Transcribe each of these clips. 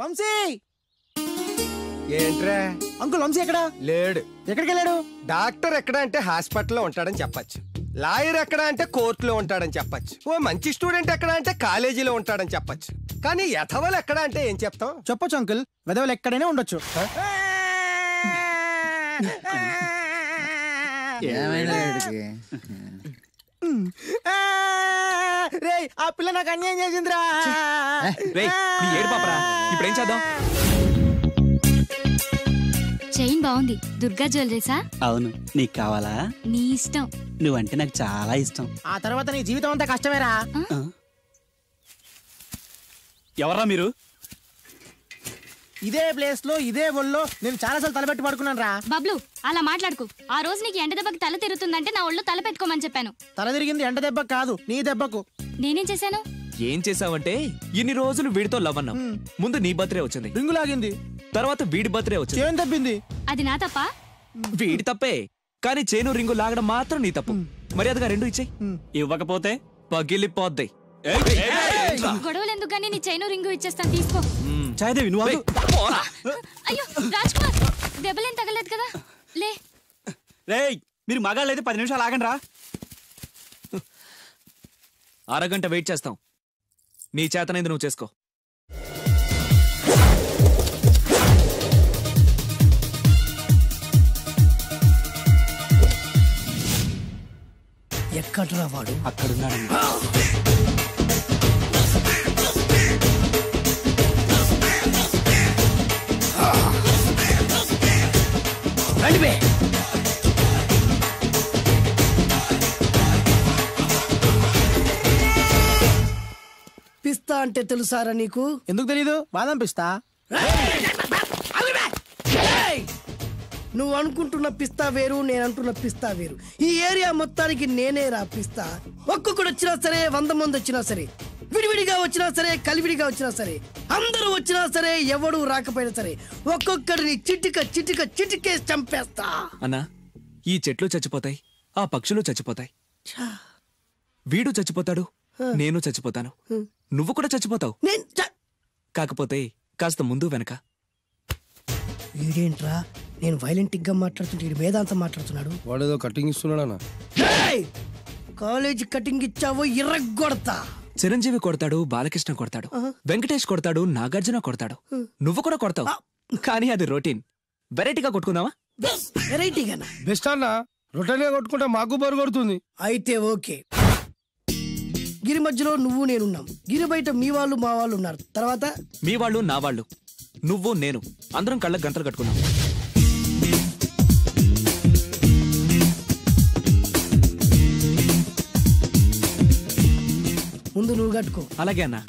వంశీ ఏంట్రా అంకుల్ వంశీ ఎక్కడా లేడు. ఎక్కడికి వెళ్ళాడు? డాక్టర్ ఎక్కడ అంటే హాస్పిటల్లో ఉంటాడని చెప్పచ్చు. లాయర్ ఎక్కడ అంటే కోర్టులో ఉంటాడని చెప్పచ్చు. ఓ మంచి స్టూడెంట్ ఎక్కడ అంటే కాలేజీలో ఉంటాడని చెప్పచ్చు. కానీ యథవలు ఎక్కడ అంటే ఏం చెప్తాం? చెప్పొచ్చు అంకుల్, వెదవలు ఎక్కడైనా ఉండొచ్చు. రేయ్ ఆ పిల్ల నాకు అన్యాయం చేసిందిరా. ఇప్పుడేం చేద్దాం? చైన్ బాగుంది. దుర్గా జ్యువెలరీసా? అవును. నీకు కావాలా? నీ ఇష్టం. నువ్వంటే నాకు చాలా ఇష్టం. ఆ తర్వాత నీ జీవితం అంతా కష్టమేరా. ఎవర్రా మీరు? ఇదే ప్లేస్ లో ఇదే ఒళ్ళో నేను చాలాసార్లు తలపెట్టి పడుకున్నాను రా. బబ్లు అలా మాట్లాడుకు. ఆ రోజు నీకు ఎండ దెబ్బకి తల తిరుగుతుందంటే నా ఒళ్ళు తల పెట్టుకోమని చెప్పాను. తల తిరిగింది ఎండ దెబ్బకు కాదు, నీ దెబ్బకు. నేనేం చేశాను? ఏం చేసావంటే ఇన్ని రోజులు వీడితో లవ్ అన్నాం. ముందు నీ బర్త్డే వచ్చింది, రింగు లాగింది, తర్వాత వీడి బర్త్డే వచ్చింది. చేను దెబ్బింది. అది నా తప్ప? వీడి తప్పే, కానీ చేను రింగు లాగడం మాత్రం నీ తప్పు. మర్యాదగా రెండు ఇచ్చేయి. ఇవ్వకపోతే పగిలిపోద్ది. గొడవలు ఎందుకు గానీ నీ చైను రింగు ఇచ్చేస్తాను, తీసుకో. చాయదేవి నువ్వు అయ్యో రాజ్ కుమార్, దెబ్బలేం తగలేదు కదా? లే రేయ్, మీరు మగాళ్ళైతే 10 నిమిషాలు ఆగండి రా. అరగంట వెయిట్ చేస్తాం. నీ చేతనైంది నువ్వు చేసుకో. ఎక్కడ్రా వాడు? అక్కడున్నాడు. పిస్తా అంటే తెలుసారా నీకు? ఎందుకు తెలీదు? బాదం పిస్తా. నువ్వు అనుకుంటున్న పిస్తా వేరు, నేను అంటున్న పిస్తా వేరు. ఈ ఏరియా మొత్తానికి నేనే రా పిస్తా. ఒక్కొక్కడు వచ్చినా సరే, 100 మంది వచ్చినా సరే, విడివిడిగా వచ్చినా సరే, కలివిడిగా వచ్చినా సరే, అందరూ వచ్చినా సరే, ఎవడు రాకపోయినా సరే, ఒక్కొక్కడిని చిటికేసి చంపేస్తా. అన్నా, ఈ చెట్లు చచ్చిపోతాయి, ఆ పక్షులు చచ్చిపోతాయి, వీడు చచ్చిపోతాడు, నేను చచ్చిపోతాను, నువ్వు కూడా చచ్చిపోతావు. కాకపోతే కాస్త ముందు వెనక. వీడేంట్రా నేను వైలెంటిక్ గా మాట్లాడుతుంటే వీడు వేదాంతం మాట్లాడుతున్నాడు. వాడేదో కటింగ్ ఇస్తున్నాడా? కాలేజ్ కటింగ్ ఇచ్చావో ఇర్రగొడతా. చిరంజీవి కొడతాడు, బాలకృష్ణ కొడతాడు, వెంకటేష్ కొడతాడు, నాగార్జున కొడతాడు, నువ్వు కూడా కొడతావు. కానీ అది రొటీన్. వెరైటీగా కొట్టుకుందామా? వెరైటీగానా? బెస్ట్ అన్న, రొటీన్ గా కొట్టుకుంటే మాకు బోరు కొడుతుంది. అయితే ఓకే. గిరి మధ్యలో నువ్వు నేనున్నాం. గిరి బయట మీ వాళ్ళు మా వాళ్ళు ఉన్నారు. తర్వాత మీ వాళ్ళు నా వాళ్ళు, నువ్వు నేను, అందరం కళ్ళకు గంటలు కట్టుకున్నాం. ముందు నువ్వు కట్టుకో. అలాగే అన్నా.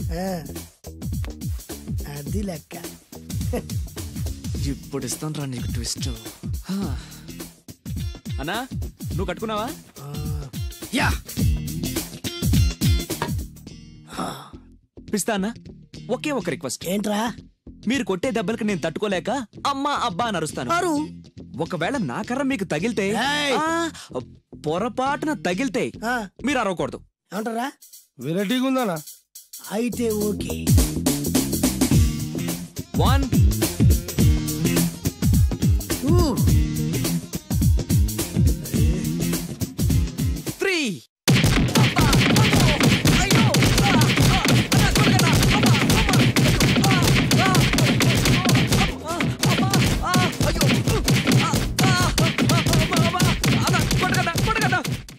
అది లెక్క. ఇప్పుడు ఇస్తాను రా నీకు ట్విస్ట్. అన్నా, నువ్వు కట్టుకున్నావా? యా. పిస్తా అన్నా, ఒకే ఒక రిక్వెస్ట్. ఏంట్రా? మీరు కొట్టే దెబ్బలకి నేను తట్టుకోలేక అమ్మా అబ్బా అని అరుస్తాను. ఒకవేళ నా కర్ర మీకు తగిలితే, పొరపాటున తగిలితే మీరు అరవకూడదు. ఏమంటారా? వెరైటీగా ఉందనా? అయితే ఓకే. 1 3.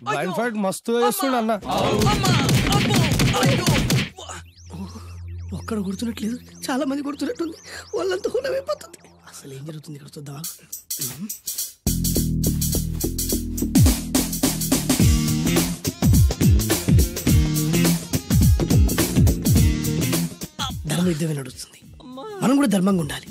బ్లైండ్ ఫైట్ మస్తు వేస్తుండ అన్న. ఒక్కడ గుర్తున్నట్లేదు, చాలా మంది గుర్తున్నట్టుంది. వాళ్ళంతా హులమైపోతుంది. అసలు ఏం జరుగుతుంది ఇక్కడ చూద్దామా? ధర్మ యుద్ధమే నడుస్తుంది. మనం కూడా ధర్మంగా ఉండాలి.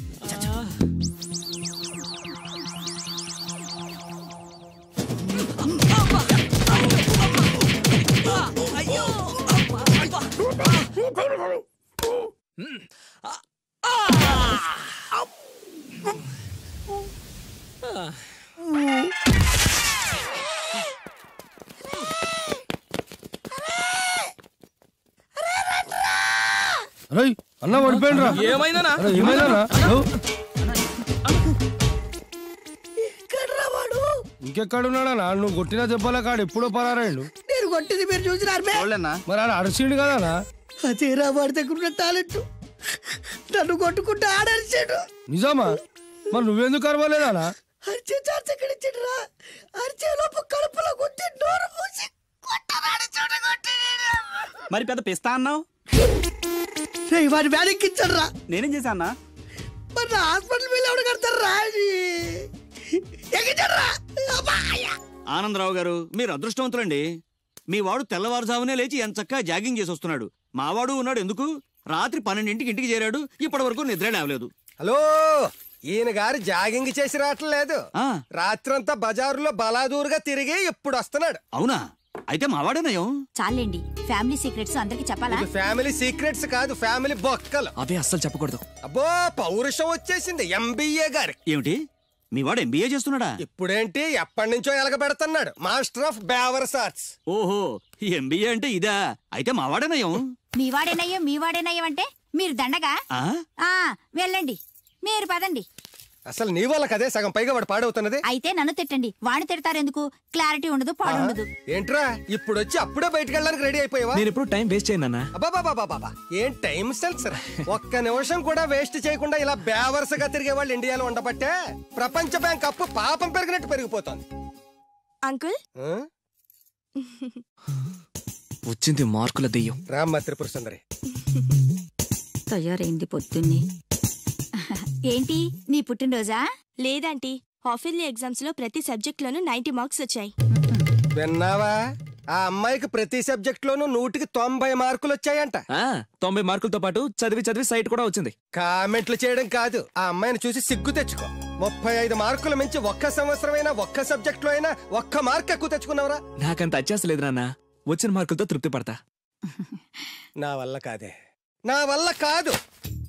అన్న పడిపోయినరా ఏమైందనా ఇంకెక్కడున్నాడా నువ్వు కొట్టినా చెప్పాలా కాడు ఎప్పుడో పరారాయండు నేను కొట్టింది మీరు చూసినారు మరి ఆడ అరిసిండు కదా అదేరా వాడి దగ్గర ఉన్న టాలెంట్. నన్ను కొట్టుకుంటూ ఆడరిచాడు. నిజమా మరి నువ్వెందుకు అరవలేదా అరిచే చార్జ్ ఎక్కడిచ్చాడురా? అరిచే లోపు కడుపులో కొట్టి నోరు మూసి కొట్టరాడు చూడగొట్టి. మరి పెద్ద పిస్తా అన్నావు. వాడి వ్యాధికిచ్చాడు రా. నేనేం చేశా అన్నా? మరి హాస్పిటల్ బిల్ ఎవడు కడతారు రా? ఎక్కించాడు రా. ఆనందరావు గారు మీరు అదృష్టవంతులండి. మీ వాడు తెల్లవారుజామునే లేచి ఎంచక్కా జాగింగ్ చేసి వస్తున్నాడు. మావాడు ఉన్నాడు ఎందుకు? రాత్రి 12ంటికి ఇంటికి చేరాడు. ఇప్పటి వరకు నిద్ర లేవలేదు. హలో, ఈయన గారు జాగింగ్ చేసి రావట్లేదు. రాత్రంతా బజారులో బలాదూరుగా తిరిగి ఇప్పుడు వస్తున్నాడు. అవునా? అయితే మావాడేనయం. చాలండి, ఫ్యామిలీ సీక్రెట్స్ అందరికి చెప్పాలా? ఫ్యామిలీ సీక్రెట్స్ కాదు, ఫ్యామిలీ బొక్కలు. అవే అస్సలు చెప్పకూడదు. అబ్బో, పౌరుషం వచ్చేసింది ఎంబీఏ గారి. ఏమిటి మీ వాడు ఎంబీఏ చేస్తున్నాడా? ఇప్పుడేంటి ఎప్పటి నుంచో ఎలగబెడుతున్నాడు. మాస్టర్ ఆఫ్ బేవర్స్ ఆర్ట్స్. ఓహో, ఎంబీఏ అంటే ఇదా? అయితే మావాడేనయం. మీవాడేనయ్యం అంటే మీరు దండగా. వెళ్ళండి, మీరు పదండి. అసలు నీ వల్ల కదే సగం పైగా వాడు పాడవుతున్నది. అయితే నన్ను తిట్టండి, వాడిని తిడతారెందుకు? క్లారిటీ ఉండదు, పాడుండదు. ఏంట్రా ఇప్పుడు వచ్చి అప్పుడే బయటకు వెళ్ళడానికి రెడీ అయిపోయావా? నేను ఎప్పుడు టైం వేస్ట్ చేయను. అబ్బాబాబాబా, ఏం టైం సెన్స్ రా. ఒక్క నిమిషం కూడా వేస్ట్ చేయకుండా ఇలా బేవర్సగా తిరిగే వాళ్ళు ఇండియాలో ఉండబట్టే ప్రపంచ బ్యాంక్ అప్పు పాపం పెరిగినట్టు పెరిగిపోతుంది. అంకుల్ వచ్చింది మార్కుల దెయ్యం. రామ్మ త్రిపుర సుందరి తయారైంది పొద్దున్నే. ఏంటి నీ పుట్టినరోజా? లేదంటీ, హాఫ్ ఇయర్లీ ఎగ్జామ్స్ లో ప్రతి సబ్జెక్ట్ లోనూ 90 మార్క్స్ వచ్చాయి. విన్నావా? ఆ అమ్మాయికి ప్రతి సబ్జెక్ట్ లోనూ 100కి 90 మార్కులు వచ్చాయంట. 90 మార్కులతో పాటు చదివి సైట్ కూడా వచ్చింది. కామెంట్లు చేయడం కాదు, ఆ అమ్మాయిని చూసి సిగ్గు తెచ్చుకో. 35 మార్కులు మించి ఒక్క సంవత్సరమైనా ఒక్క సబ్జెక్ట్ లో అయినా ఒక్క మార్క్ ఎక్కువ తెచ్చుకున్నావురా? నాకంత అత్యాస లేదు నాన్న, వచ్చిన మార్కులతో తృప్తి పడతా. నా వల్ల కాదు.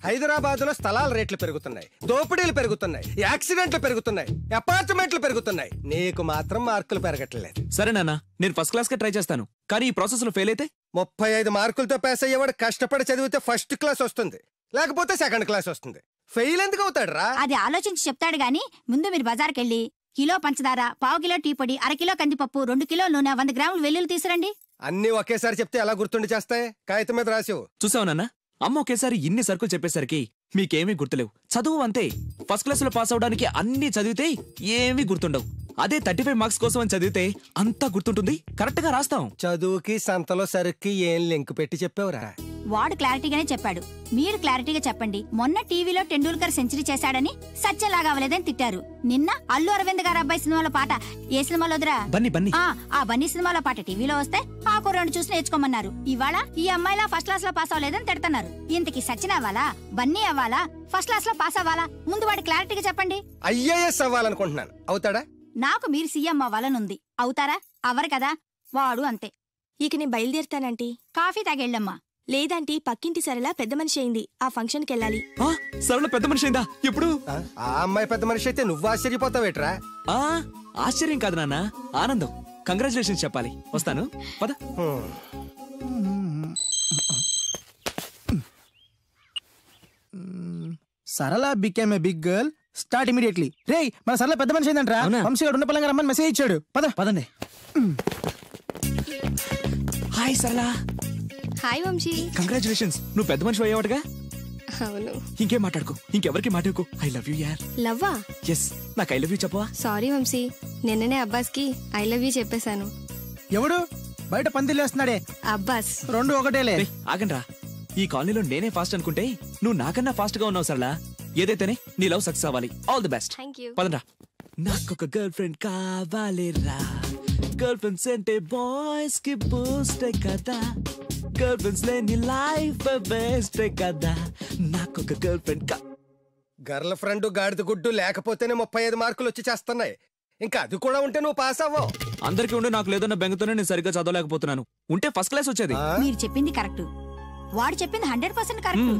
హైదరాబాద్ లో స్థలాల రేట్లు పెరుగుతున్నాయి, దోపిడీలు పెరుగుతున్నాయి, యాక్సిడెంట్లు పెరుగుతున్నాయి, అపార్ట్మెంట్లు పెరుగుతున్నాయి. నీకు మాత్రం మార్కులు పెరగట్లేదు. సరే నాన్న, నేను ఫస్ట్ క్లాస్ కే ట్రై చేస్తాను. కానీ ఈ ప్రాసెస్ లో ఫెయిల్ అయితే 35 మార్కులతో పాస్ అయ్యేవాడు కష్టపడి చదివితే ఫస్ట్ క్లాస్ వస్తుంది, లేకపోతే సెకండ్ క్లాస్ వస్తుంది. ఫెయిల్ ఎందుకు అవుతాడు రా? అది ఆలోచించి చెప్తాడు గాని, ముందు మీరు బజార్కి వెళ్ళి కిలో పంచదార, పావు కిలో టీ పొడి, అరకిలో కందిపప్పు, 2 కిలో నూనె, 100 గ్రాములు వెల్లుల్లి తీసురండి. అన్ని ఒకేసారి చెప్తే ఎలా గుర్తుండి చేస్తాయి? కాగితం మీద రాసివు. చూసావు నాన్న, అమ్మ ఒకేసారి ఇన్ని సరుకులు చెప్పేసరికి మీకేమీ గుర్తులేవు. చదువు అంతే, ఫస్ట్ క్లాస్ లో పాస్ అవడానికి అన్ని చదివితే ఏమీ గుర్తుండవు. అదే 35 మార్క్స్ కోసం అని చదివితే అంతా గుర్తుంటుంది, కరెక్ట్ గా రాస్తాం. చదువుకి సంతలో సరుక్కి ఏం లింక్ పెట్టి చెప్పావురా? వాడు క్లారిటీగానే చెప్పాడు, మీరు క్లారిటీగా చెప్పండి. మొన్న టీవీలో టెండూల్కర్ సెంచరీ చేశాడని సత్యలాగా అవ్వలేదని తిట్టారు. నిన్న అల్లు అరవింద్ గారు అబ్బాయి సినిమాలో పాట ఏ సినిమాలో వదిరా? ఆ బన్నీ సినిమాలో పాట టీవీలో వస్తే ఆ కుర్రాడు చూసి నేర్చుకోమన్నారు. ఇవాళ ఈ అమ్మాయిలా ఫస్ట్ క్లాస్ లో పాస్ అవ్వలేదని తిడతారు. ఇంతకి సచిన్ అవ్వాలా, బన్నీ అవ్వాలా, ఫస్ట్ క్లాస్ లో పాస్ అవ్వాలా? ముందు వాడు క్లారిటీగా చెప్పండి. ఐఏఎస్ అవ్వాలనుకుంటున్నాను, అవుతాడా? నాకు మీరు సీఎం అవ్వాలనుంది, అవుతారా? అవ్వరు కదా, వాడు అంతే. ఇక నేను బయలుదేరుతానంటీ. కాఫీ తాగెళ్ళమ్మా. లేదంటీ, పక్కింటి సరళ పెద్ద మనిషి అయింది, ఆ ఫంక్షన్ కి వెళ్ళాలి. సరళ పెద్ద మనిషి అయిందా? ఎప్పుడు? ఆ అమ్మాయి పెద్ద మనిషి అయితే నువ్వు ఆశ్చర్యపోతావేట్రా? ఆశ్చర్యం కాదు నాన్న, ఆనందం. కంగ్రాచులేషన్స్ చెప్పాలి. వస్తాను, పద. Sarala became a big girl, start immediately. రేయ్, మన సరళ పెద్ద మనిషి అయిందంట్రా. వంశీ గారు ఉన్న పలంగా రమ్మని మెసేజ్ ఇచ్చాడు. పదండి. హాయ్ సరళ. హాయ్ వంశీ. కంగ్రాచులేషన్స్, నువ్వు పెద్ద మనిషి అయ్యావటగా. అవును. ఇంకేం మాట్లాడుకో, ఇంకెవరికి మాట్లాడుకో. ఐ లవ్ యూ యార్. లవ్వా? ఎస్, నాకు ఐ లవ్ యూ చెప్పవా? సారీ వంశీ, నిన్ననే అబ్బాస్ కి ఐ లవ్ యూ చెప్పేశాను. ఎవడు బయట పందిలేస్తున్నాడే? అబ్బాస్. 2 ఒకటేలే. ఆగండ్రా, ఈ కాలనీలో నేనే ఫాస్ట్ అనుకుంటే నువ్వు నాకన్నా ఫాస్ట్ గా ఉన్నావు సరళ. ఏదైతేనే నీ లవ్ సక్సెస్ అవ్వాలి. All the best. పదండ్రా. నాకొక గర్ల్ ఫ్రెండ్ కావాలిరా, గర్ల్ ఫ్రెండ్స్ అంటే బాయ్స్ కి బూస్ట్ కదా, గర్ల్ ఫ్రెండ్స్ లేని లైఫ్ బెస్ట్ కదా. నాకొక గర్ల్ ఫ్రెండ్ గర్ల్ ఫ్రెండ్ గాడిద గుడ్డు లేకపోతేనే 35 మార్కులు వచ్చి చేస్తున్నాయి. ఇంకా అది కూడా ఉంటే నువ్వు పాస్ అవ్వవు. అందరికీ ఉండి నాకు లేదన్న బెంగతోనే నేను సరిగ్గా చదవలేకపోతున్నాను. ఉంటే ఫస్ట్ క్లాస్ వచ్చేది. మీరు చెప్పింది కరెక్ట్, వాడు చెప్పింది 100% కరెక్ట్.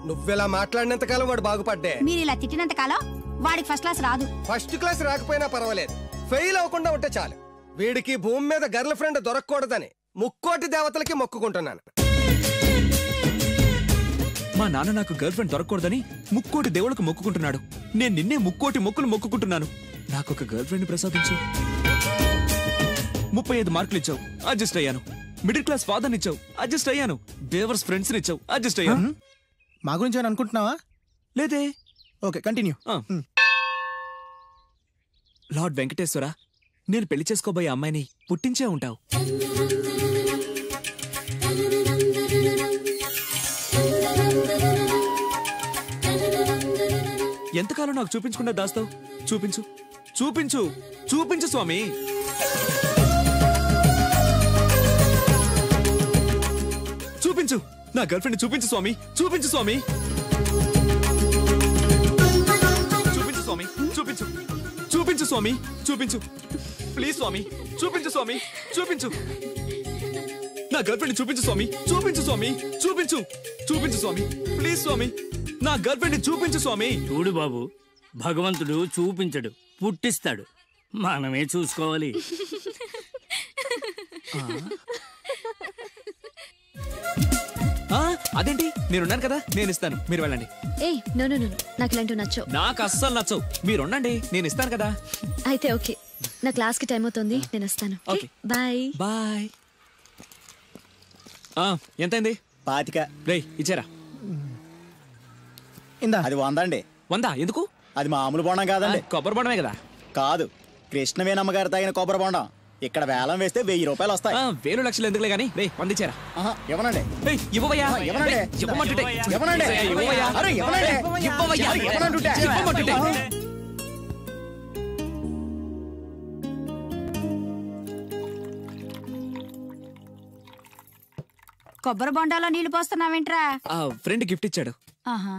నువ్వెలా మాట్లాడినంత కాలం వాడు బాగుపడ్డే. మీరు ఇలా తిట్టినంత కాలం వాడికి ఫస్ట్ క్లాస్ రాదు. ఫస్ట్ క్లాస్ రాకపోయినా పర్వాలేదు, ఫెయిల్ అవ్వకుండా ఉంటే చాలు. వీడికి భూమి మీద గర్ల్ ఫ్రెండ్ దొరకకూడదని ముక్కోటి దేవతలకి మొక్కుకుంటున్నాను. మా నాన్న నాకు గర్ల్ ఫ్రెండ్ దొరకకూడదని ముక్కోటి దేవుళ్ళకు మొక్కుకుంటున్నాడు. నేను నిన్నే ముక్కోటి మొక్కులు మొక్కుకుంటున్నాను. నాకు ఒక గర్ల్ ఫ్రెండ్ ప్రసాదించు. 35 మార్కులు ఇచ్చావు, అడ్జస్ట్ అయ్యాను. మిడిల్ క్లాస్ ఫాదర్ ఇచ్చావు, అడ్జస్ట్ అయ్యాను. బేవర్స్ ఫ్రెండ్స్ ఇచ్చావు, అడ్జస్ట్ అయ్యాను. మా గురించి ఏమైనా అనుకుంటున్నావా? లేదే. Okay, continue. లార్డ్ వెంకటేశ్వర, నేను పెళ్లి చేసుకోబోయే అమ్మాయిని పుట్టించే ఉంటావు. ఎంతకాలం నాకు చూపించకుండా దాస్తావు? చూపించు, చూపించు, చూపించు స్వామి. చూపించు, నా గర్ల్ ఫ్రెండ్ చూపించు స్వామి, చూపించు స్వామి. చూపించు స్వామి, చూపించు, చూపించు స్వామి, చూపించు. ప్లీజ్ స్వామి, చూపించు స్వామి, చూపించు. నా గర్ల్ ఫ్రెండ్ చూపించు స్వామి, చూపించు స్వామి, చూపించు. చూపించు స్వామి, ప్లీజ్ స్వామి, నా గర్ల్ ఫ్రెండ్ చూపించు స్వామి. చూడు బాబు, భగవంతుడు చూపించడు, పుట్టిస్తాడు. మనమే చూసుకోవాలి. అదేంటి, నేనున్నాను కదా, నేను ఇస్తాను, మీరు వెళ్ళండి. నాకు ఇలాంటివి నచ్చవు. నాకు అస్సలు నచ్చవు, మీరుండండి, నేను ఇస్తాను కదా. అయితే ఓకే, నా క్లాస్ కి టైం అవుతుంది, నేను వస్తాను. Okay, bye bye. ఎంతైంది? 25. రేయ్, ఇచ్చారా? అది 100 అండి. 100 ఎందుకు? అది మామూలు బొండం కాదండి, కొబ్బరి బొండమే కదా. కాదు, కృష్ణవేణమ్మ గారు తాగిన కొబ్బరి బొండం. ఇక్కడ వేలం వేస్తే 1000 రూపాయలు వస్తాయి. 1000 లక్షలు ఎందుకులే గానీ, రే 100 ఇచ్చారా? ఇవ్వనండి. ఇవ్వవయ్యా, ఇవ్వనండి. ఇవ్వమంటుంటే. ఇవ్వనండి. ఇవ్వవయ్యా, అరే ఇవ్వనండి. ఇవ్వవయ్యా, ఇవ్వనంటుంటే. ఇవ్వమంటుంటే. కొబ్బరి బొండాలో నీళ్లు పోస్తున్నావేంట్రా? ఫ్రెండ్ గిఫ్ట్ ఇచ్చాడు. ఆహా.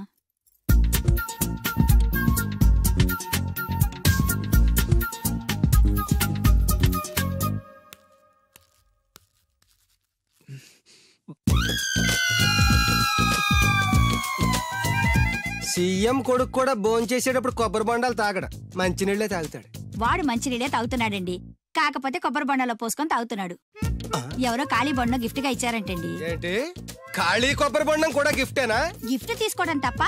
సీఎం కొడుకు కూడా భోంచేసేటప్పుడు కొబ్బరి బొండాలు తాగడు, మంచినీళ్ళే తాగుతాడు. వాడు మంచినీళ్ళే తాగుతున్నాడండి, కాకపోతే కొబ్బరి బొండాలో పోసుకొని తాగుతున్నాడు. ఎవరో ఖాళీ బొండం గిఫ్ట్ గా ఇచ్చారంటండి. ఏంటి, ఖాళీ కొబ్బరి బొండం కూడా గిఫ్టేనా? గిఫ్ట్ తీసుకోవడం తప్ప,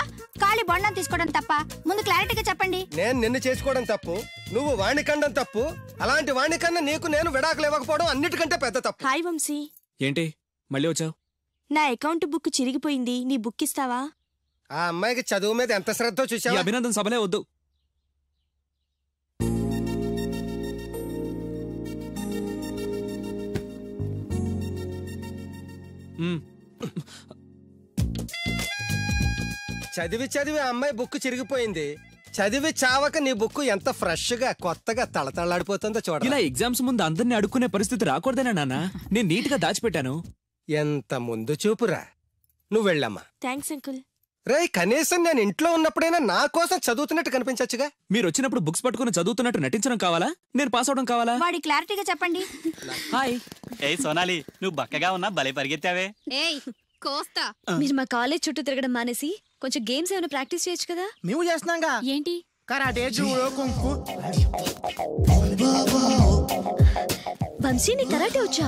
ఖాళీ బొండం తీసుకోవడం తప్ప? ముందు క్లారిటీగా చెప్పండి. నేను నిన్ను చేసుకోవడం తప్పు, నువ్వు వాణ్ణి కండం తప్పు. అలాంటి వాణ్ణి కన్నా నీకు నేను విడాకులు ఇవ్వకపోవడం అన్నిటికంటే పెద్ద తప్పు. హాయ్ వంశీ. ఏంటి మళ్ళీ వచ్చావు? నా అకౌంట్ బుక్ చిరిగిపోయింది, నీ బుక్ ఇస్తావా? ఆ అమ్మాయికి చదువు మీద ఎంత శ్రద్ధ చూసావా? అభినందన సభలే వద్దు. చదివి చదివి ఆ అమ్మాయి బుక్ చిరిగిపోయింది. చదివి చావక నీ బుక్ ఎంత ఫ్రెష్ గా కొత్తగా తళతళాడిపోతుందో చూడ. ఇలా ఎగ్జామ్స్ ముందు అందరినీ అడుక్కునే పరిస్థితి రాకూడదేనా నాన్న? నేను నీట్ గా దాచిపెట్టాను. ఎంత ముందు చూపురా. నువ్వు వెళ్ళమ్మా. Thanks uncle. రే, కనీసం నేను ఇంట్లో ఉన్నప్పుడైనా నా కోసం చదువుతున్నట్టు కనిపించచ్చుగా. మీరు వచ్చినప్పుడు బుక్స్ పట్టుకుని చదువుతున్నట్టు నటించడం కావాలా, నేను పాస్ అవడం కావాలా? వాడి క్లారిటీగా చెప్పండి. హాయ్. ఏయ్ సోనాలి, నువ్వు బక్కగా ఉన్నా భలే పరిగెత్తావే. ఏయ్ కోస్తా. మీరు మా కాలేజ్ చుట్టూ తిరగడం మానేసి కొంచెం గేమ్స్ ఏమైనా ప్రాక్టీస్ చేయొచ్చు కదా. మేము చేస్తున్నాంగా. ఏంటి? Karate, judo, kung fu. వంశీ నీ కరాటే వచ్చా?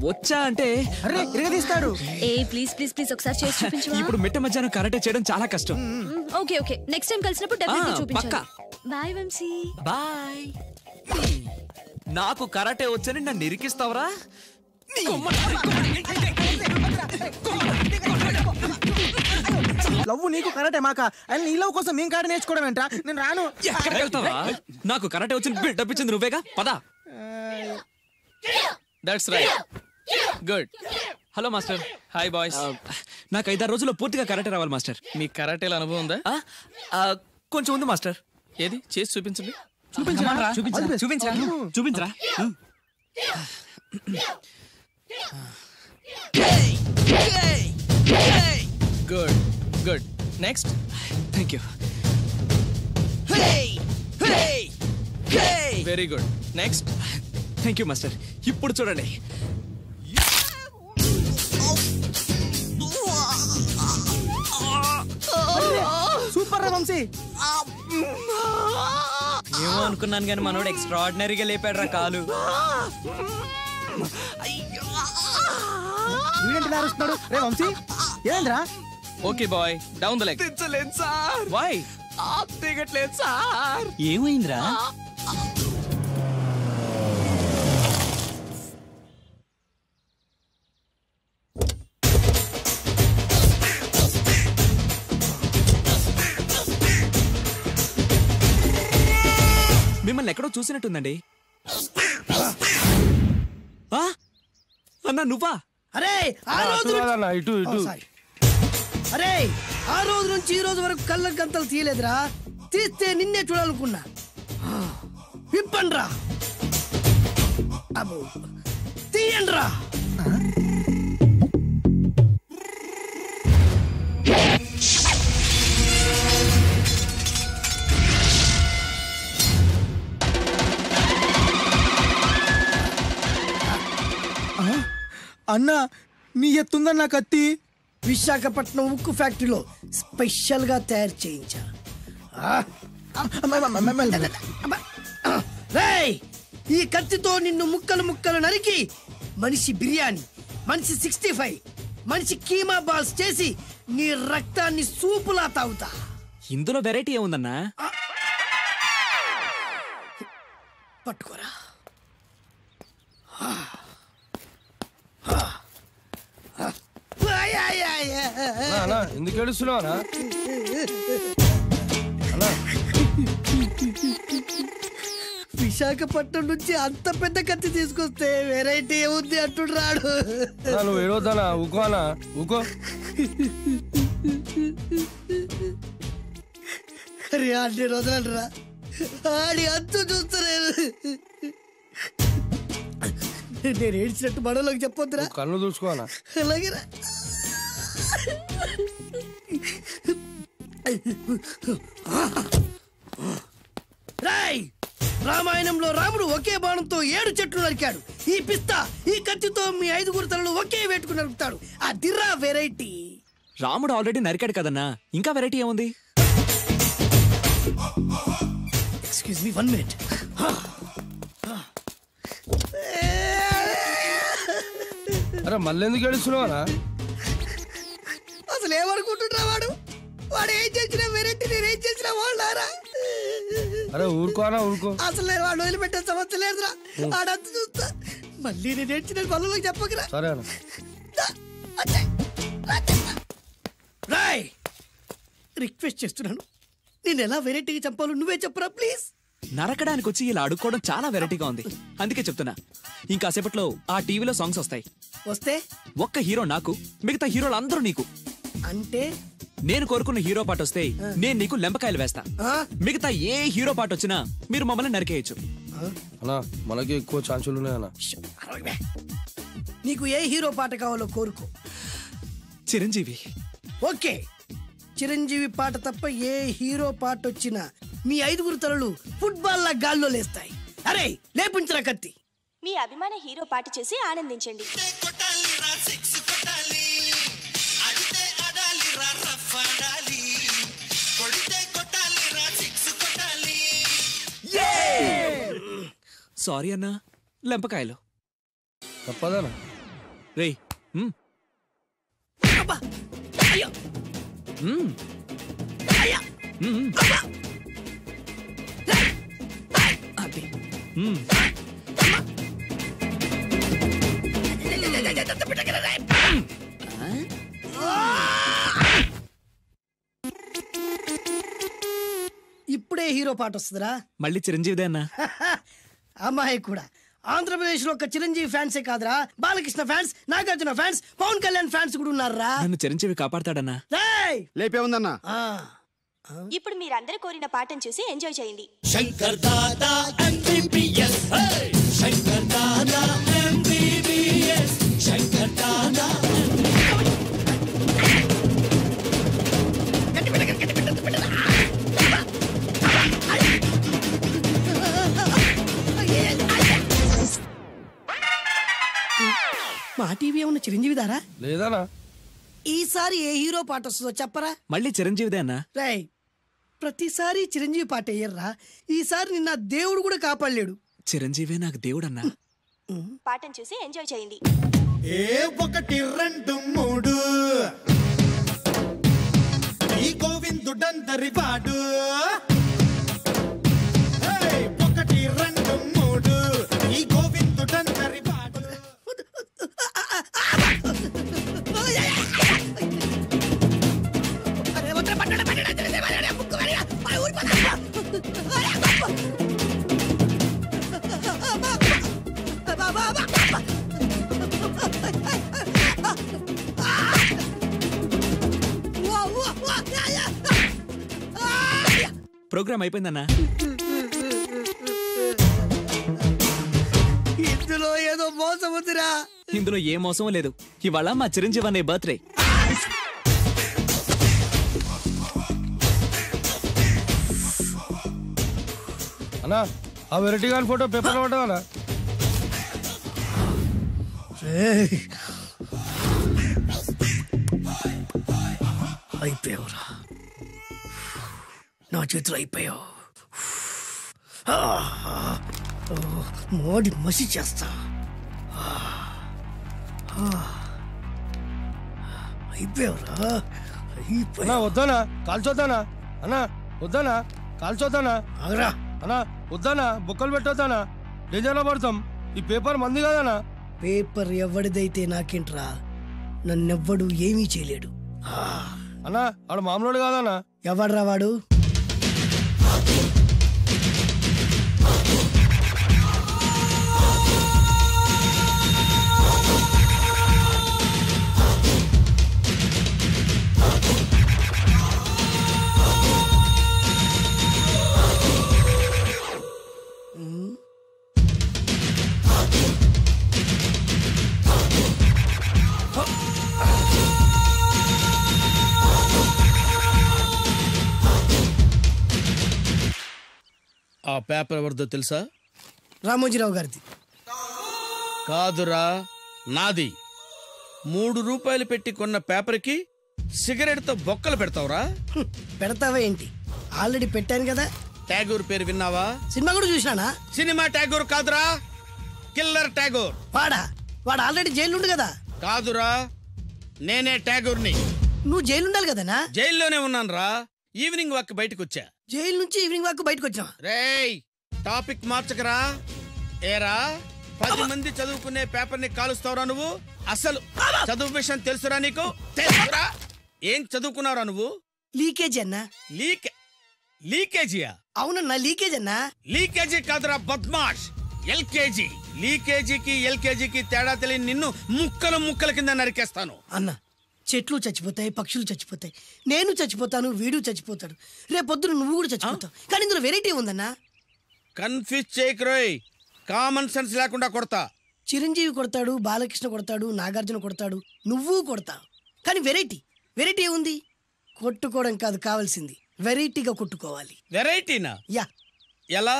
వచ్చా అంటే అరే ఇరగదీస్తాడు. ఏ ప్లీజ్ ప్లీజ్ ప్లీజ్ ఒకసారి చేసి చూపించు. ఇప్పుడు మిట్ట మధ్యాహ్నం కరాటే చేయడం చాలా కష్టం. ఓకే ఓకే, నెక్స్ట్ టైం కలిసినప్పుడు డెఫినెట్లీ చూపించాలి. పక్కా. బాయ్ వంశీ. బాయ్. నాకు కరాటే వచ్చని నన్ను ఇరికిస్తావరా? లవ్ నీకు కరాటే మాక, అని నీ లవ్ కోసం మేము కరాటే నేర్చుకోవడం ఏంట్రా? నేను రాను. ఎక్కడికి వెళ్తావా? నాకు కరాటే వచ్చి బిల్డప్ ఇచ్చింది నువ్వేగా, పదా. That's right, good. Hello master. Hi boys. నాకు 5-6 రోజుల్లో పూర్తిగా కరాటే రావాలి మాస్టర్. మీ కరాటేలో అనుభవం ఉందా? కొంచెం ఉంది మాస్టర్. ఏది చేసి చూపించండి. చూపించరా? చూపించరా? Good good. Next. Thank you. Very good. Next. Thank you master. ఇప్పుడు చూడండి. సూపర్ రా వంశీ. ఏమో అనుకున్నాను కానీ మనోడు ఎక్స్ట్రాడినరీగా లేపాడు రా కాలు. వీడేంటి అరుస్తున్నాడు? రే వంశీ ఏమైందిరా? Okay boy down the leg. దించలేదు సార్. వై? దిగట్లేదు సార్. ఏమైందిరా? మిమ్మల్ని ఎక్కడో చూసినట్టుందండి. అన్నా నువ్వా? అరే ఆ రోజు అరే ఆ రోజు నుంచి ఈ రోజు వరకు కళ్ళ గంతలు తీయలేదురా. తీస్తే నిన్నే చూడాలనుకున్నా. విప్పండ్రా. అబ్బో తీయండ్రా. అన్నా నీ ఎత్తుందన్న కత్తి విశాఖపట్నం ఉక్కు ఫ్యాక్టరీలో స్పెషల్ గా తయారు చేయించా. ఈ కత్తితో నిన్ను ముక్కలు ముక్కలు నరికి మనిషి బిర్యానీ, మనిషి 65, మనిషి కీమా బాల్స్ చేసి నీ రక్తాన్ని సూపులా తాగుతా. ఇందులో వెరైటీ ఏముందన్నా? పట్టుకోరా. ఎందుకు ఏడుస్తున్నావునా? విశాఖపట్నం నుంచి అంత పెద్ద కత్తి తీసుకొస్తే వెరైటీ ఏముంది అంటుడు రాడు. నువ్వు ఏడవద్దానా? ఊకోనా? ఊకో. అరే అన్ని రోజులంటరా ఆడి అంతు చూస్తలేదు. నేను ఏడ్చినట్టు మనలోకి చెప్పొద్దురా. కళ్ళు చూసుకోనా? అలాగేరా. రామాయణంలో రాముడు ఒకే బాణంతో 7 చెట్లు నరికాడు. ఈ పిస్తా ఈ కత్తితో మీ 5 తలలు ఒకే వేటుకు నరుకుతాడు. ఆ దిర్రా వెరైటీ. రాముడు ఆల్రెడీ నరికాడు కదన్నా, ఇంకా వెరైటీ ఏముంది? Excuse me 1 minute. అరే మళ్ళీ ఎందుకు ఏడుస్తున్నావునా? అసలు ఏమనుకుంటుంటా వాడు? వాడు ఏం చేసిన వెరైటీ నేనేం చేసిన వాళ్ళారా? అరే ఊరుకోనా? ఊరుకో. అసలు నేను వాడు వదిలిపెట్టే సమస్య లేదురా. ఆడంత చూస్తా. మళ్ళీ నేను ఏడ్చిన పనులకు చెప్పకరా. సరే రాయ్ రిక్వెస్ట్ చేస్తున్నాను, నేను ఎలా వెరైటీగా చంపాలో నువ్వే చెప్పరా ప్లీజ్. నరకడానికి వచ్చి ఇలా అడుక్కోవడం చాలా వెరైటీగా ఉంది, అందుకే చెప్తున్నా. ఇంకాసేపట్లో ఆ టీవీలో సాంగ్స్ వస్తాయి. వస్తే ఒక్క హీరో నాకు, మిగతా హీరోలు అందరూ నీకు. అంటే నేను కోరుకున్న హీరో పాట వస్తే నేను నీకు లెంపకాయలు వేస్తా. మిగతా ఏ హీరో పాట వచ్చినా మీరు మమ్మల్ని నరికేయచ్చు. అన్నా మనకి ఎక్కువ ఛాన్సులు ఉన్నాయన్నా. నీకు ఏ హీరో పాట కావాలో కోరుకో. చిరంజీవి. ఓకే, చిరంజీవి పాట తప్ప ఏ హీరో పాట వచ్చినా మీ 5 తలలు ఫుట్బాల్ లా గాల్లో లేస్తాయి. అరే లేపుంచరా కత్తి. మీ అభిమాన హీరో పాట చేసి ఆనందించండి. సారీ అన్నా, లెంపకాయలు తప్పదనా? రే ఇప్పుడే హీరో పాట వస్తుందిరా. మళ్ళీ చిరంజీవిదే అన్నా. అమ్మాయి కూడా ఆంధ్రప్రదేశ్ లో ఒక చిరంజీవి ఫ్యాన్సే కాదురా, Balakrishna fans, Nagarjuna fans, Pawan Kalyan fans కూడా ఉన్నారా. నన్ను చిరంజీవి కాపాడతాడన్నా. లేపే ఉందన్నా. ఇప్పుడు మీరందరూ కోరిన పాటను చూసి ఎంజాయ్ చేయండి. Shankar Dada MBBS, Shankar Dada MBBS, Shankar Dada. మా టీవీ ఏమన్నా చిరంజీవి దారా? లేదనా. ఈసారి ఏ హీరో పాట వస్తుందో చెప్పరా. మళ్ళీ చిరంజీవిదే అన్నా. రై ప్రతిసారి చిరంజీవి పాట వేయర్రా. ఈసారి నిన్న దేవుడు కూడా కాపాడలేడు. చిరంజీవే నాకు దేవుడు అన్నా. పాటను చూసి ఎంజాయ్ చేయండి. 1 2 3 గోవిందుడందరి వాడు 1 2 3 ఈ గోవిందుడందరి వాడు. ప్రోగ్రామ్ అయిపోయిందన్నా. ఇందులో ఏదో మోసం ఉందిరా. ఇందులో ఏ మోసం లేదు. ఇవాళ మా చిరంజీవి అనే బర్త్డే. అన్నా ఆ వెరైటీ గాని ఫోటో పేపర్ పట్టదా? అయిపోయావురా, నా చేతులు అయిపోయావు. మోడి మసి చేస్తా. అయిపోయావురా, అన్నా వద్దానా కాల్చొద్దానా? అన్నా వద్దానా కాల్చొద్దానా? ఆగరా అన్నా వద్దానా, బొక్కలు పెట్టొద్దానా? డేంజర్లో పడతాం. ఈ పేపర్ మంది కాదనా? పేపర్ ఎవడిదైతే నాకేంట్రా, నన్నెవ్వడు ఏమీ చేయలేడు. అన్నా ఆడు మామూలు కాదనా? ఎవడ్రా వాడు? ఆ పేపర్ ఎవరిదో తెలుసా? రామోజీరావు గారిది. కాదురా, నాది. 3 రూపాయలు పెట్టి కొన్న పేపర్కి సిగరెట్తో బొక్కలు పెడతావురా? పెడతావా ఏంటి? ఆల్రెడీ పెట్టాను కదా. ట్యాగూర్ పేరు విన్నావా? సినిమా కూడా చూసినానా? సినిమా ట్యాగూర్ కాదురా, కిల్లర్ ట్యాగూర్. వాడు ఆల్రెడీ జైలు ఉండు కదా. కాదురా, నేనే ట్యాగూర్ని. నువ్వు జైలు ఉండాలి కదనా? జైల్లోనే ఉన్నాను రా. ఈవినింగ్ వాక్ బయటకు వచ్చా. జైలు నుంచి ఈవినింగ్ వాక్ బయటకు వచ్చా. రేయ్ టాపిక్ మార్చకరా. ఏరా 10 మంది చదువుకునే పేపర్ ని కాలుస్తావురా నువ్వు? అసలు చదువు విషయం తెలుసురా నీకు? తెలుసురా? ఏం చదువుకున్నావురా నువ్వు? లీకేజీ అన్నా. లీకేజీయా? అవునన్నా, లీకేజ్ అన్నా. లీకేజీ కాదురా బద్మాష్, ఎల్కేజీ. లీకేజీకి ఎల్కేజీకి తేడా తెలియని నిన్ను ముక్కలు ముక్కల కింద నరికేస్తాను. అన్నా, చెట్లు చచ్చిపోతాయి, పక్షులు చచ్చిపోతాయి, నేను చచ్చిపోతాను, వీడు చచ్చిపోతాడు, రేపొద్దున నువ్వు కూడా చచ్చిపోతావు. కానీ ఇందులో వెరైటీ ఉందన్నా. కన్ఫ్యూజ్ చేయకురోయ్, కామన్ సెన్స్ లేకుండా కొడతా. చిరంజీవి కొడతాడు, బాలకృష్ణ కొడతాడు, నాగార్జున కొడతాడు, నువ్వు కొడతావు. కానీ వెరైటీ ఉంది. కొట్టుకోవడం కాదు కావాల్సింది, వెరైటీగా కొట్టుకోవాలి. వెరైటీనా? యా. ఎలా?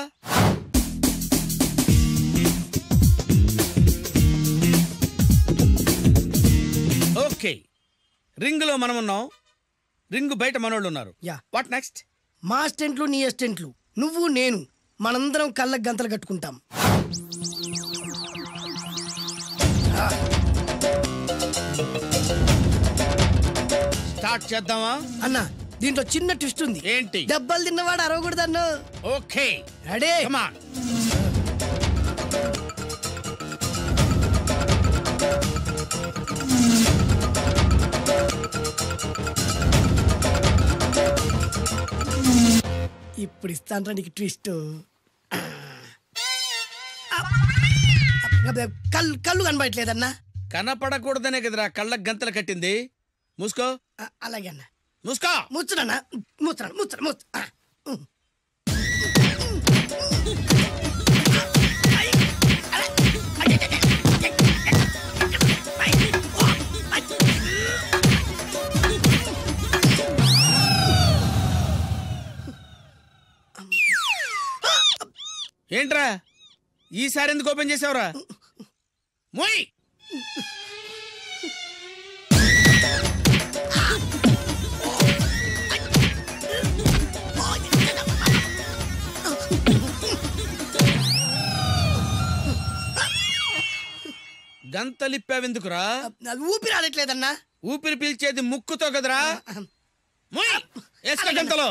ఓకే, రింగ్ లో మనం ఉన్నాం, రింగ్ బయట మనోళ్ళు ఉన్నారు. యా. What next? మా అసిస్టెంట్లు, నీ అసిస్టెంట్లు, నువ్వు నేను, మనందరం కళ్ళకు గంతలు కట్టుకుంటాం. స్టార్ట్ చేద్దామా? అన్నా, దీంట్లో చిన్న ట్విస్ట్ ఉంది. ఏంటి? దెబ్బలు తిన్నవాడు అరవకూడదన్ను. Okay ready? Come on. ఇప్పుడు ఇస్తాను నీకు ట్విస్ట్. కళ్ళు కనబడట్లేదన్నా. కనపడకూడదనే కదరా కళ్ళకు గంతలు కట్టింది. మూసుకో. అలాగే అన్న. మూసుకో. ముచ్చునన్నా, ముచ్చున. ఏంట్రా ఈసారి ఎందుకు ఓపెన్ చేసావురా? మోయ్. గంతలిప్పావెందుకురా? ఊపిరి ఆడట్లేదన్నా. ఊపిరి పీల్చేది ముక్కుతో కదరా. వేసుకో గంతలో.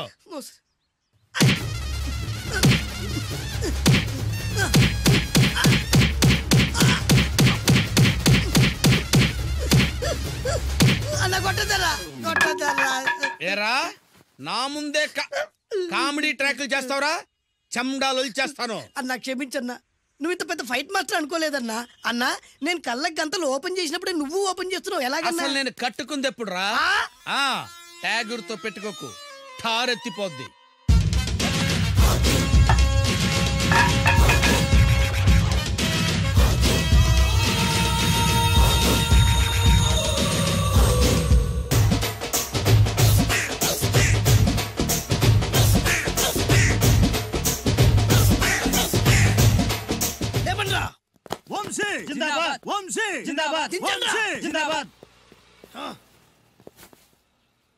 అన్న కొట్టదరా కొట్టదరా. ఏరా నా ముందే కామెడీ ట్రాక్లు చేస్తావురా, చెమ్డాలు చేస్తాను. అన్న క్షమించన్నా, నువ్వు ఇంత పెద్ద ఫైట్ మాస్టర్ అనుకోలేదన్నా. అన్నా నేను కళ్ళకి గంతలు ఓపెన్ చేసినప్పుడే నువ్వు ఓపెన్ చేస్తున్నావు, ఎలాగన్నా? అసలు నేను కట్టుకుంది ఎప్పుడు రా? ట్యాగుర్తో పెట్టుకోకు, ఠారెత్తిపోద్ది.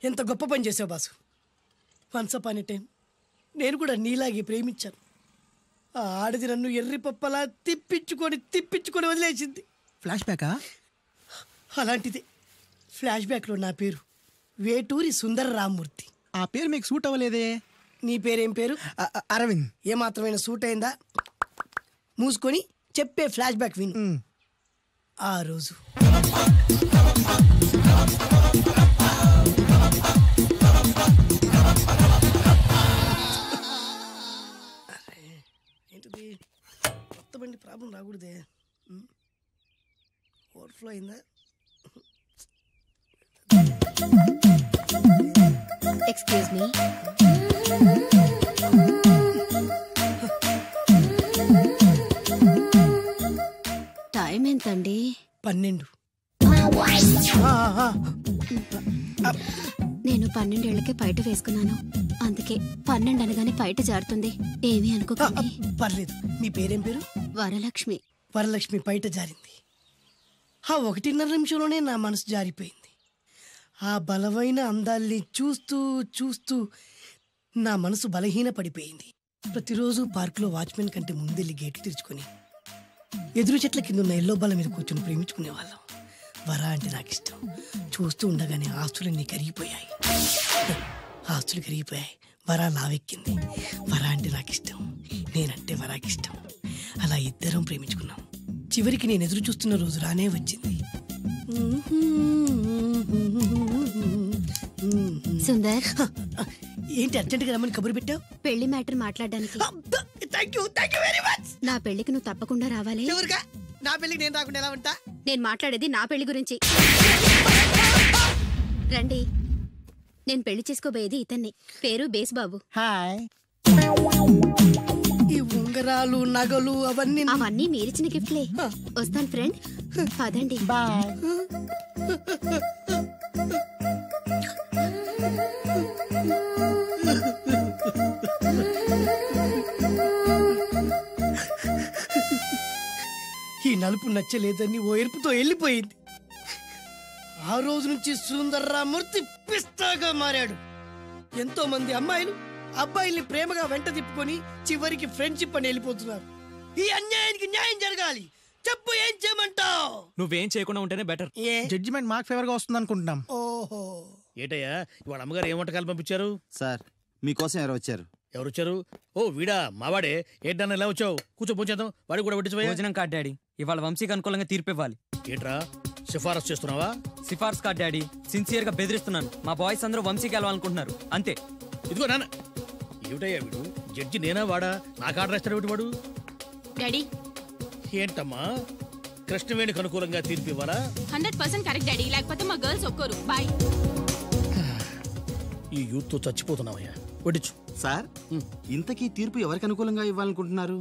ఎంత గొప్ప పని చేసావు boss. Once upon a time నేను కూడా నీలాగే ప్రేమించాను. ఆ ఆడది నన్ను ఎర్రి పప్పలా తిప్పించుకొని వదిలేసింది. ఫ్లాష్ బ్యాకా? అలాంటిది. ఫ్లాష్ బ్యాక్లో నా పేరు వేటూరి సుందర రామ్మూర్తి. ఆ పేరు మీకు సూట్ అవ్వలేదే. నీ పేరేం పేరు? అరవింద్. ఏమాత్రమైన సూట్ అయిందా? మూసుకొని చెప్పే ఫ్లాష్ బ్యాక్ విను. ఆ రోజు ఏంటిది? కొత్త బండి ప్రాబ్లం రాకూడదే. ఓవర్ఫ్లో అయిందా? Excuse me. టైం ఎంతండి? 12. నేను 12 ఏళ్లకే పైట వేసుకున్నాను, అందుకే 12 అనగానే పైట జారుతుంది. ఏమీ అనుకోకండి. పర్లేదు. మీ పేరేం పేరు? వరలక్ష్మి. వరలక్ష్మి పైట జారింది. ఆ 1.5 నిమిషంలోనే నా మనసు జారిపోయింది. ఆ బలమైన అందాల్ని చూస్తూ చూస్తూ నా మనసు బలహీన పడిపోయింది. ప్రతిరోజు పార్కులో వాచ్మెన్ కంటే ముందెళ్ళి గేట్లు తెరుచుకొని ఎదురు చెట్ల కింద ఉన్న ఎల్లో బాల మీద కూర్చొని ప్రేమించుకునేవాళ్ళం. వరా అంటే నాకు ఇష్టం. చూస్తూ ఉండగానే ఆస్తులన్నీ కరిగిపోయాయి. వరా లావెక్కింది. వరా అంటే నాకు ఇష్టం, నేనంటే వరాకి ఇష్టం. అలా ఇద్దరం ప్రేమించుకున్నాం. చివరికి నేను ఎదురు చూస్తున్న రోజు రానే వచ్చింది. సుందర్, ఏంటి అర్జెంట్గా రమ్మని కబురు పెట్టావు? పెళ్లి మ్యాటర్ మాట్లాడడానికి. నా పెళ్లికి నువ్వు తప్పకుండా రావాలి. నా పెళ్లికి నేను రాకుండా ఎలా ఉంటా? నేను మాట్లాడేది నా పెళ్లి గురించి. రండి. నేను పెళ్లి చేసుకోబోయేది ఇతన్ని. పేరు బేస్బాబు. హాయ్. ఈ ఉంగరాలు నగలు అవన్నీ మీరిచ్చిన గిఫ్ట్లే. వస్తాను ఫ్రెండ్. పదండి. బాయ్. ఈ నలుపు నచ్చలేదని ఓ ఎరుపుతో వెళ్ళిపోయింది. ఆ రోజు నుంచి సుందర్రామూర్తి పిస్తాగా మారాడు. ఎంతో మంది అమ్మాయిలు అబ్బాయిల్ని ప్రేమగా వెంట తిప్పుకొని చివరికి ఫ్రెండ్షిప్ అని వెళ్ళిపోతున్నారు. ఈ అన్యాయానికి న్యాయం జరగాలి. చెప్పు, ఏం చేయమంటావు? నువ్వేం చేయకుండా ఉంటేనే బెటర్. జడ్జిమెంట్ మాకు ఫేవర్ గా వస్తుంది అనుకుంటున్నాం. ఓహో. ఏటయ్యా ఇవాళ అమ్మగారు ఏం వంటకాలు పంపించారు? సార్ మీకోసం ఎవరు వచ్చారు? ఎవరు వచ్చారు? ఓ వీడా, మావాడే. ఏంటన్నా ఇలా వచ్చావు? కూర్చో, పోచేద్దాం. వాడికి కూడా వడ్డించబోయే. భోజనం కాదు డాడీ, ఇవాళ వంశీకి అనుకూలంగా తీర్పు ఇవ్వాలి. ఏంట్రా సిఫారసు చేస్తున్నావా? సిఫార్సు కాదు డాడీ, సిన్సియర్ గా బెదిరిస్తున్నాను. మా బాయ్స్ అందరూ వంశీకి వెళ్ళాలనుకుంటున్నారు, అంతే. ఇదిగో నాన్న. ఏమిటయ్యా వీడు? జడ్జి నేనా వాడా? నాకు ఆర్డర్ ఇస్తాడు వాడు. డాడీ ఏంటమ్మా, కృష్ణవేణికి అనుకూలంగా తీర్పు ఇవ్వాలా? 100% కరెక్ట్ డాడీ, లేకపోతే మా గర్ల్స్ ఒక్కరు. బాయ్. ఈ యూత్ తో చచ్చిపోతున్నావయ్యా. వడ్డించు. సార్ ఇంతకీ తీర్పు ఎవరికి అనుకూలంగా ఇవ్వాలనుకుంటున్నారు?